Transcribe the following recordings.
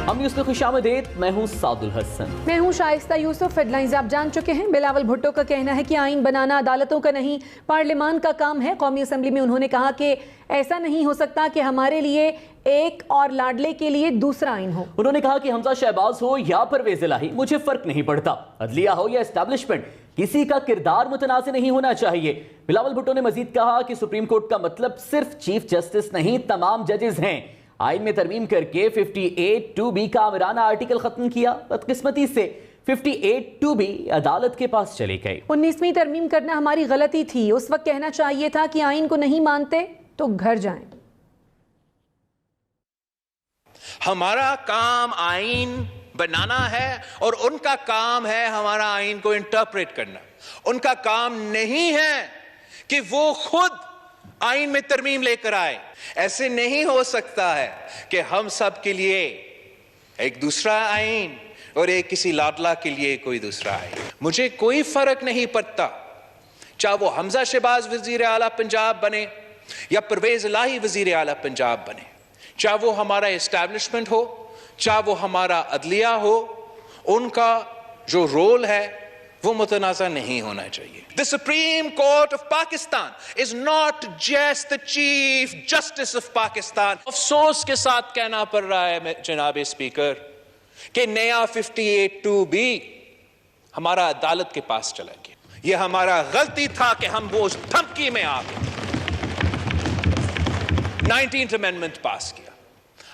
हम न्यूज़ में खुशामदीद, मैं हूँ सादुल हसन। मैं हूँ शाइस्ता यूसुफ। हेडलाइंस आप जान चुके हैं। बिलावल भुट्टो का कहना है कि आइन बनाना अदालतों का नहीं, पार्लियामान का काम है। कौमी असम्बली में उन्होंने कहा कि ऐसा नहीं हो सकता कि हमारे लिए एक और लाडले के लिए दूसरा आइन हो। उन्होंने कहा कि हमजा शहबाज हो या परवेज इलाही, मुझे फर्क नहीं पड़ता। अदलिया हो या एस्टैब्लिशमेंट, किसी का किरदार मुतनाज़ नहीं होना चाहिए। बिलावल भुट्टो ने मजीद कहा कि सुप्रीम कोर्ट का मतलब सिर्फ चीफ जस्टिस नहीं, तमाम जजेस हैं। आइन में तरमीम करके 58(2)B का आमिराना आर्टिकल खत्म किया। बदकिस्मती से 58(2)B अदालत के पास चली गई। 19वीं तरमीम करना हमारी गलती थी। उस वक्त कहना चाहिए था कि आइन को नहीं मानते तो घर जाएं। हमारा काम आइन बनाना है और उनका काम है हमारा आइन को इंटरप्रेट करना। उनका काम नहीं है कि वो खुद आइन में तरमीम लेकर आए। ऐसे नहीं हो सकता है कि हम सब के लिए एक दूसरा आइन और एक किसी लाडला के लिए कोई दूसरा आइन। मुझे कोई फर्क नहीं पड़ता चाहे वो हमजा शहबाज वजीर आला पंजाब बने या परवेज इलाही वजीर आला पंजाब बने, चाहे वो हमारा एस्टैब्लिशमेंट हो, चाहे वो हमारा अदलिया हो, उनका जो रोल है वो मुतनाज़ा नहीं होना चाहिए। The Supreme Court of Pakistan is not just the Chief Justice of Pakistan. अफसोस के साथ कहना पड़ रहा है जनाब स्पीकर कि नया 58(2)B हमारा अदालत के पास चला गया। ये हमारा गलती था कि हम वो उस धमकी में आ गए। 19th अमेंडमेंट पास किया।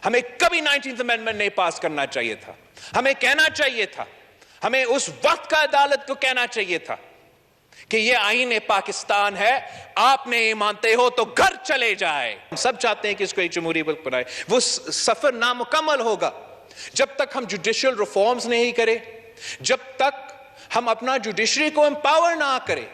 हमें कभी 19th अमेंडमेंट नहीं पास करना चाहिए था। हमें कहना चाहिए था, हमें उस वक्त का अदालत को कहना चाहिए था कि ये आईन पाकिस्तान है, आप नहीं मानते हो तो घर चले जाए। हम सब चाहते हैं कि इसको एक जमहूरी मुल्क बनाए। वो सफर नामुकम्मल होगा जब तक हम जुडिशियल रिफॉर्म्स नहीं करें, जब तक हम अपना जुडिशरी को एम्पावर ना करें।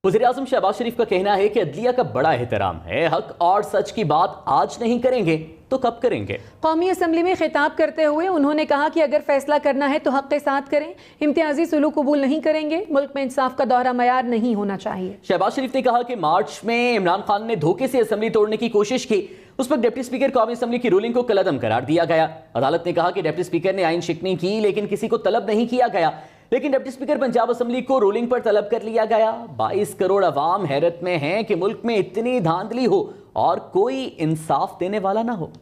वज़ीर आज़म शहबाज शरीफ का कहना है कि अदलिया का बड़ा एहतराम है। हक और सच की बात आज नहीं करेंगे तो कब करेंगे? कौमी असम्बली में खिताब करते हुए उन्होंने कहा कि अगर फैसला करना है तो हक के साथ करें, इम्तियाजी सुलूक कबूल नहीं करेंगे। मुल्क में इंसाफ का दौरा मयार नहीं होना चाहिए। शहबाज शरीफ ने कहा कि मार्च में इमरान खान ने धोखे से असम्बली तोड़ने की कोशिश की, उस पर डिप्टी स्पीकर कौमी असम्बली की रूलिंग को कलअदम करार दिया गया। अदालत ने कहा कि डिप्टी स्पीकर ने आइन शिकनी की लेकिन किसी को तलब नहीं किया गया, लेकिन डिप्टी स्पीकर पंजाब असम्बली को रूलिंग पर तलब कर लिया गया। 22 करोड़ अवाम हैरत में हैं कि मुल्क में इतनी धांधली हो और कोई इंसाफ देने वाला ना हो।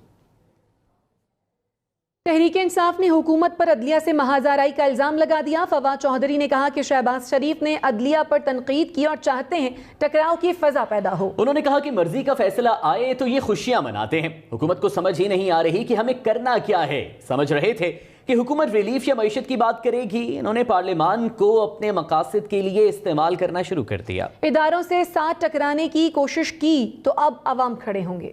तहरीक इंसाफ ने हुकूमत पर अदलिया से महाजाराई का इल्जाम लगा दिया। फवाद चौधरी ने कहा कि शहबाज शरीफ ने अदलिया पर तनकीद की और चाहते हैं टकराव की फजा पैदा हो। उन्होंने कहा कि मर्जी का फैसला आए तो ये खुशियां मनाते हैं। हुकूमत को समझ ही नहीं आ रही कि हमें करना क्या है। समझ रहे थे कि हुकूमत रिलीफ या मईशत की बात करेगी। इन्होंने पार्लियामान को अपने मकासद के लिए इस्तेमाल करना शुरू कर दिया। इदारों से साथ टकराने की कोशिश की तो अब अवाम खड़े होंगे।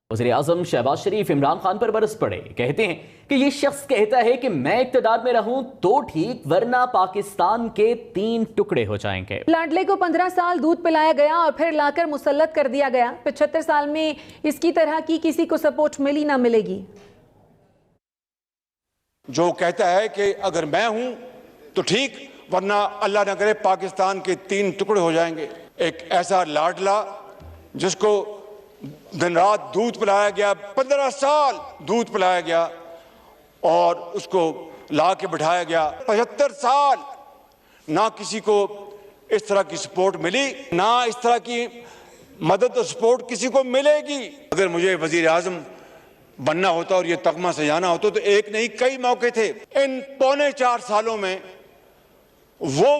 वज़ीर आज़म शहबाज शरीफ इमरान खान पर बरस पड़े। कहते हैं कि ये शख्स कहता है कि मैं इक़्तिदार में रहूं तो ठीक, वरना पाकिस्तान के 3 टुकड़े हो जाएंगे। लाडले को 15 साल दूध पिलाया गया और फिर लाकर मुसल्लत कर दिया गया। 75 साल में इसकी तरह की किसी को सपोर्ट मिली ना मिलेगी। जो कहता है कि अगर मैं हूं तो ठीक, वरना अल्लाह न करे पाकिस्तान के 3 टुकड़े हो जाएंगे। एक ऐसा लाडला जिसको दिन रात दूध पिलाया गया, 15 साल दूध पिलाया गया और उसको ला के बिठाया गया। 75 साल ना किसी को इस तरह की सपोर्ट मिली, ना इस तरह की मदद और सपोर्ट किसी को मिलेगी। अगर मुझे वजीर आजम बनना होता और ये तगमा सजाना होता तो एक नहीं कई मौके थे। इन 3.25 सालों में वो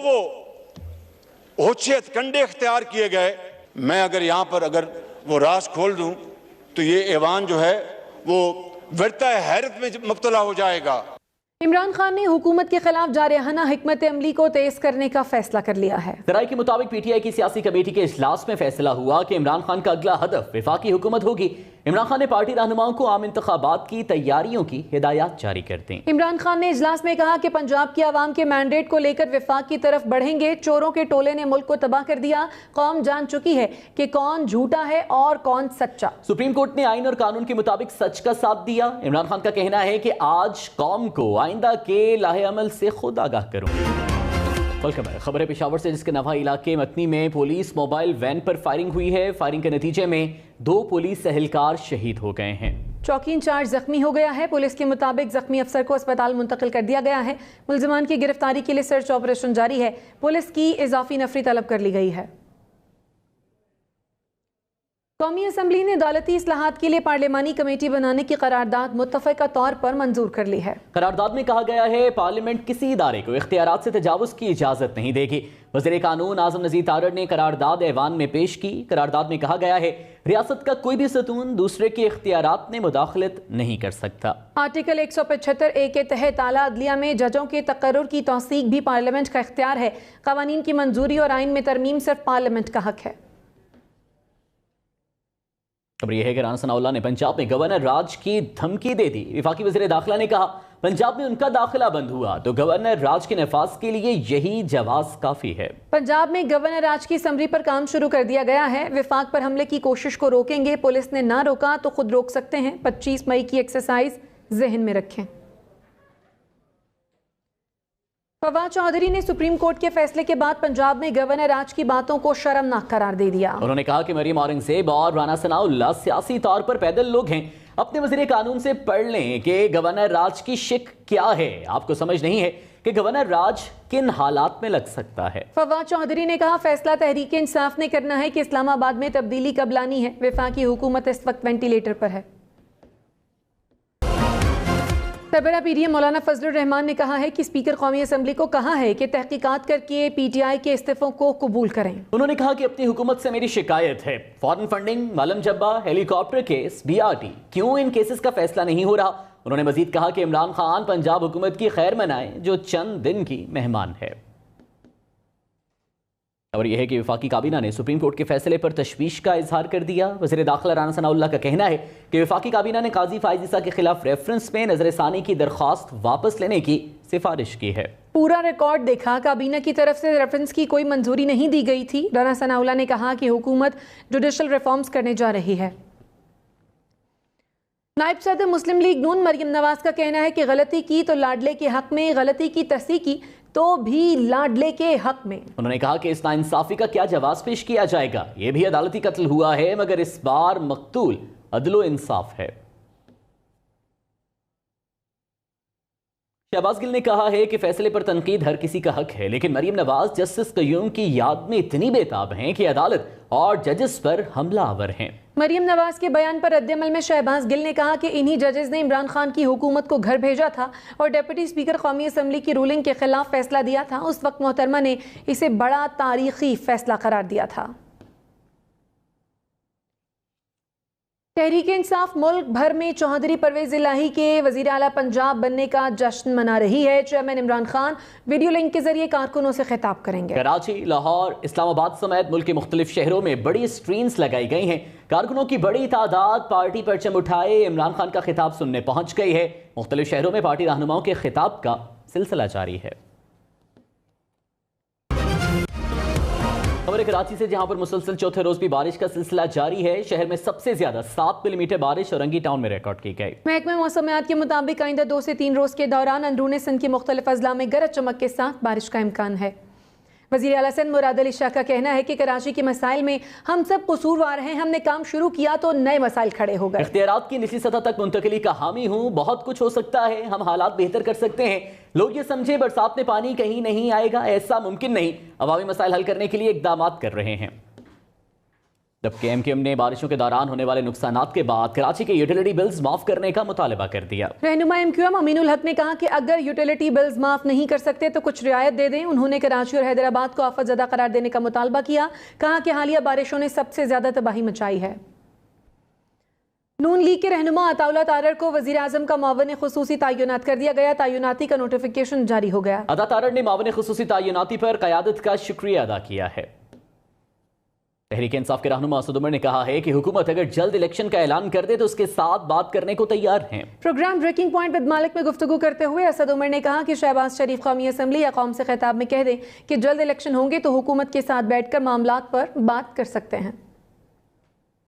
होशियत कंडे इख्तियार किए गए। मैं अगर यहाँ पर अगर वो राज खोल दूं तो ये ऐवान जो है वो विरता हैरत में मुब्तला हो जाएगा। इमरान खान ने हुकूमत के खिलाफ जारहाना हिकमत अमली को तेज करने का फैसला कर लिया है। ज़राए के मुताबिक पीटीआई की सियासी कमेटी के इजलास में फैसला हुआ कि इमरान खान का अगला हदफ वफाकी हुकूमत होगी। इमरान खान ने पार्टी रहनुमाओं को आम इंतखाबात की तैयारियों की हिदायत जारी कर दी। इमरान खान ने इजलास में कहा कि पंजाब की आवाम के मैंडेट को लेकर वफाक की तरफ बढ़ेंगे। चोरों के टोले ने मुल्क को तबाह कर दिया। कौम जान चुकी है कि कौन झूठा है और कौन सच्चा। सुप्रीम कोर्ट ने आइन और कानून के मुताबिक सच का साथ दिया। इमरान खान का कहना है कि आज कौम को आइंदा के लाहे अमल से खुद आगाह करूंगी। खबर है पेशावर से, जिसके नवा इलाके मतनी में पुलिस मोबाइल वैन पर फायरिंग हुई है। फायरिंग के नतीजे में 2 पुलिस एहलकार शहीद हो गए हैं। चौकी इंचार्ज जख्मी हो गया है। पुलिस के मुताबिक जख्मी अफसर को अस्पताल मुंतकिल कर दिया गया है। मुलजमान की गिरफ्तारी के लिए सर्च ऑपरेशन जारी है। पुलिस की इजाफी नफरी तलब कर ली गई है। कौमी असम्बली ने अदालती इस्लाहात के लिए पार्लिमानी कमेटी बनाने की करारदाद मुत्तफ़क़ा तौर पर मंजूर कर ली है। करारदाद में कहा गया है पार्लियामेंट किसी इदारे को इख्तियारात से तजावुज़ की इजाज़त नहीं देगी। वज़ीर कानून आज़म नज़ीर तारड़ ने करारदाद ऐवान में पेश की। करारदाद में कहा गया है रियासत का कोई भी सतून दूसरे के इख्तियारात में मुदाखलत नहीं कर सकता। आर्टिकल 175A के तहत आला अदलिया में जजों के तकर्रुर की तौसीक भी पार्लियामेंट का इख्तियार है। क़वानीन की मंजूरी और आइन में तरमीम सिर्फ पार्लियामेंट का हक है। खबर यह है कि राना सनाउल्लाह ने पंजाब में गवर्नर राज की धमकी दे दी। वफाकी वज़ीर दाखिला ने कहा पंजाब में उनका दाखिला बंद हुआ तो गवर्नर राज के नफाज के लिए यही जवाब काफी है। पंजाब में गवर्नर राज की असम्बली पर काम शुरू कर दिया गया है। विफाक पर हमले की कोशिश को रोकेंगे। पुलिस ने ना रोका तो खुद रोक सकते हैं। 25 मई की एक्सरसाइज जहन में रखें। फवाद चौधरी ने सुप्रीम कोर्ट के फैसले के बाद पंजाब में गवर्नर राज की बातों को शर्मनाक करार दे दिया। उन्होंने कहा कि मरियम औरंगजेब और राना सनाउल्लाह सियासी तौर पर पैदल लोग हैं। अपने वज़ीर कानून से पढ़ लें कि गवर्नर राज की शिक क्या है। आपको समझ नहीं है कि गवर्नर राज किन हालात में लग सकता है। फवाद चौधरी ने कहा फैसला तहरीक इंसाफ ने करना है कि इस्लामाबाद में तब्दीली कब लानी है। वफाकी हुकूमत इस वक्त वेंटिलेटर पर है। सरबराह पीडीएम मौलाना फजलुर रहमान ने कहा है कि स्पीकर कौमी असम्बली को कहा है कि तहकीकात करके पीटीआई के इस्तीफों को कबूल करें। उन्होंने कहा कि अपनी हुकूमत से मेरी शिकायत है फॉरेन फंडिंग, मालम जब्बा, हेलीकॉप्टर केस, बीआरटी, क्यों इन केसेस का फैसला नहीं हो रहा। उन्होंने मजीद कहा कि इमरान खान पंजाब हुकूमत की खैर मनाए जो चंद दिन की मेहमान है। और यह है कि वफाकी काबीना ने सुप्रीम कोर्ट के फैसले पर तशवीश का इजहार कर दिया। वज़ीर दाखिला राना सनाउल्लाह का कहना है कि वफाकी काबीना ने काजी फाइज ईसा के खिलाफ रेफरेंस में नजरसानी की दरख्वास्त वापस लेने की सिफारिश की है। पूरा रिकॉर्ड देखा, काबीना की तरफ से रेफरेंस की कोई मंजूरी नहीं दी गई थी। राना सनाउल्लाह ने कहा कि हुकूमत जुडिशल रिफॉर्म्स करने जा रही है। नायब सदर मुस्लिम लीग नून मरियम नवाज का कहना है कि गलती की तो लाडले के हक में, गलती की तस्दीक की तो भी लाडले के हक में। उन्होंने कहा कि इस नाइंसाफी का क्या जवाब पेश किया जाएगा। यह भी अदालती कत्ल हुआ है मगर इस बार मकतूल अदलो इंसाफ है। शहबाज गिल ने कहा है कि फैसले पर तनकीद हर किसी का हक है, लेकिन मरियम नवाज जस्टिस कयूम की याद में इतनी बेताब हैं कि अदालत और जजेस पर हमलावर हैं। मरियम नवाज के बयान पर रद्द-ए-अमल में शहबाज गिल ने कहा कि इन्हीं जजेस ने इमरान खान की हुकूमत को घर भेजा था और डिप्टी स्पीकर कौमी असम्बली की रूलिंग के खिलाफ फैसला दिया था। उस वक्त मोहतरमा ने इसे बड़ा तारीखी फैसला करार दिया था। तहरीक इंसाफ मुल्क भर में चौधरी परवेज इलाही के वजीर आला पंजाब बनने का जश्न मना रही है। Chairman Imran Khan video link के जरिए कारकुनों से खिताब करेंगे। कराची, लाहौर, इस्लामाबाद समेत मुल्क के मुख्तलिफ शहरों में बड़ी स्क्रीन्स लगाई गई हैं। कारकुनों की बड़ी तादाद पार्टी परचम उठाए इमरान खान का खिताब सुनने पहुंच गई है। मुख्तलिफ शहरों में पार्टी रहनुमाओं के खिताब का सिलसिला जारी है। खबर कराची से, जहां पर मुसलसल चौथे रोज भी बारिश का सिलसिला जारी है। शहर में सबसे ज्यादा 7 मिलीमीटर बारिश औरंगी टाउन में रिकॉर्ड की गई। महकमे मौसमियात के मुताबिक आइंदा 2 से 3 रोज के दौरान अंदरूनी सिंध के मुख्तलिफ अजला में गरज चमक के साथ बारिश का इम्कान है। वज़ीर आला सिंध मुराद अली शाह का कहना है कि कराची के मसाइल में हम सब कसूरवार हैं। हमने काम शुरू किया तो नए मसाइल खड़े हो गए। इख्तियारात की निचली सतह तक मुंतकिली का हामी हूँ। बहुत कुछ हो सकता है, हम हालात बेहतर कर सकते हैं। लोग ये समझे बरसात में पानी कहीं नहीं आएगा, ऐसा मुमकिन नहीं। अवामी मसाइल हल करने के लिए इकदाम कर रहे हैं। जब KMKM ने बारिशों के दौरान होने वाले नुकसानात के बाद कराची के यूटिलिटी बिल्स माफ करने का मुतालबा कर दिया। रहनुमा MQM अमीनुल हक ने कहा कि अगर यूटिलिटी बिल्स माफ नहीं कर सकते तो कुछ रियायत दे दें। उन्होंने कराची और हैदराबाद को आफत ज़दा करार देने का मुतालबा किया। कहा कि हालिया बारिशों ने सबसे ज्यादा तबाही मचाई है। नून लीग के रहनुमा अताउल्लाह तारड़ को वज़ीर आज़म का मुआविन खुसूसी तैनात कर दिया गया। तैनाती का नोटिफिकेशन जारी हो गया। अता तारड़ ने मुआविन खुसूसी तैनाती पर क़यादत का शुक्रिया अदा किया है। तहरीक इंसाफ के रहनुमा असद उमर ने कहा है कि हुकूमत अगर जल्द इलेक्शन का ऐलान कर दे तो उसके साथ बात करने को तैयार हैं। प्रोग्राम ब्रेकिंग पॉइंट विद मालिक में गुफ्तगू करते हुए असद उमर ने कहा कि शहबाज शरीफ कौमी असम्बली या कौम से खिताब में कह दें कि जल्द इलेक्शन होंगे तो हुकूमत के साथ बैठकर मामलात पर बात कर सकते हैं।